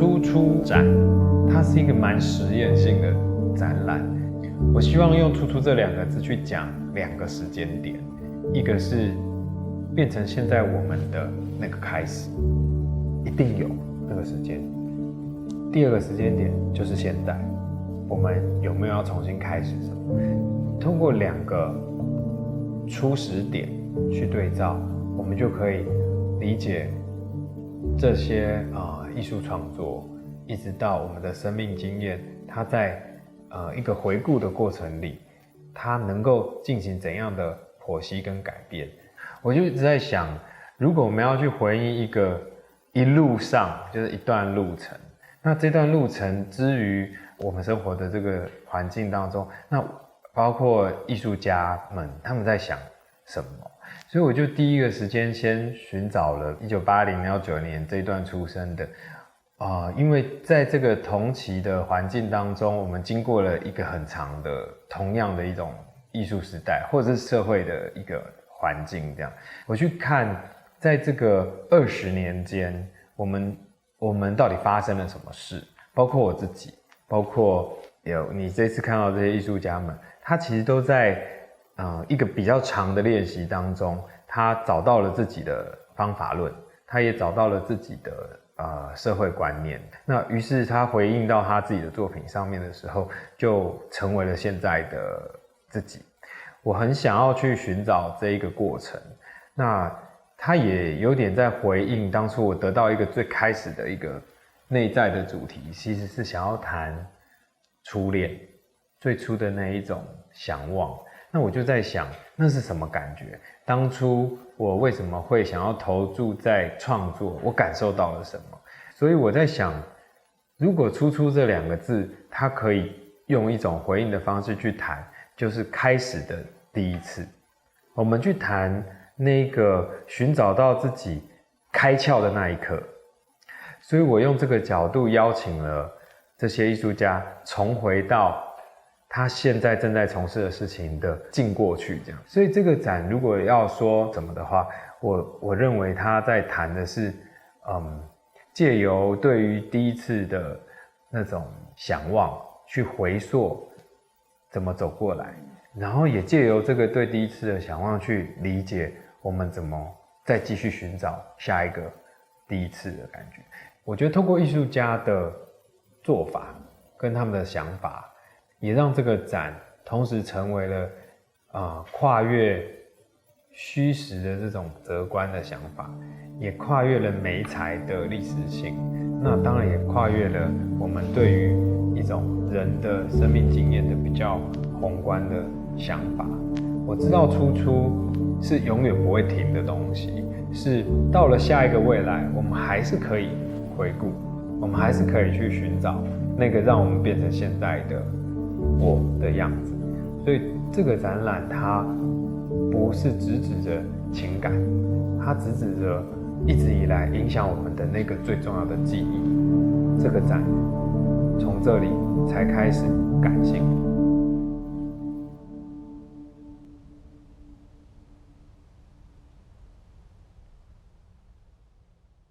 初出展，它是一个蛮实验性的展览。我希望用“初出”这2个字去讲2个时间点，一个是变成现在我们的那个开始，一定有那个时间。第2个时间点就是现在，我们有没有要重新开始什么？通过2个初始点去对照，我们就可以理解这些艺术创作，一直到我们的生命经验，它在一个回顾的过程里，它能够进行怎样的剖析跟改变。我就一直在想，如果我们要去回应一路上就是一段路程，那这段路程之于我们生活的这个环境当中，那包括艺术家们他们在想什么？所以我就第一个时间先寻找了1980、19年这一段出生的，因为在这个同期的环境当中，我们经过了一个很长的同样的一种艺术时代，或者是社会的一个环境这样。我去看，在这个20年间，我们到底发生了什么事？包括我自己，包括你这次看到这些艺术家们，他其实都在一个比较长的练习当中，他找到了自己的方法论，他也找到了自己的社会观念。那于是他回应到他自己的作品上面的时候，就成为了现在的自己。我很想要去寻找这一个过程，那他也有点在回应当初我得到一个最开始的一个内在的主题，其实是想要谈初恋，最初的那一种想望。那我就在想，那是什么感觉？当初我为什么会想要投注在创作？我感受到了什么？所以我在想，如果“初出”这2个字，它可以用一种回应的方式去谈，就是开始的第一次。我们去谈那个寻找到自己开窍的那一刻。所以我用这个角度邀请了这些艺术家重回到他现在正在从事的事情的进过去，这样。所以这个展如果要说什么的话，我认为他在谈的是，借由对于第一次的那种想望，去回溯怎么走过来，然后也借由这个对第一次的想望去理解我们怎么再继续寻找下一个第一次的感觉。我觉得透过艺术家的做法跟他们的想法，也让这个展同时成为了跨越虚实的这种择观的想法，也跨越了媒材的历史性，那当然也跨越了我们对于一种人的生命经验的比较宏观的想法。我知道初出是永远不会停的东西，是到了下一个未来，我们还是可以回顾，我们还是可以去寻找那个让我们变成现在的我的样子。所以这个展览它不是直指着情感，它直指着一直以来影响我们的那个最重要的记忆。这个展从这里才开始感性。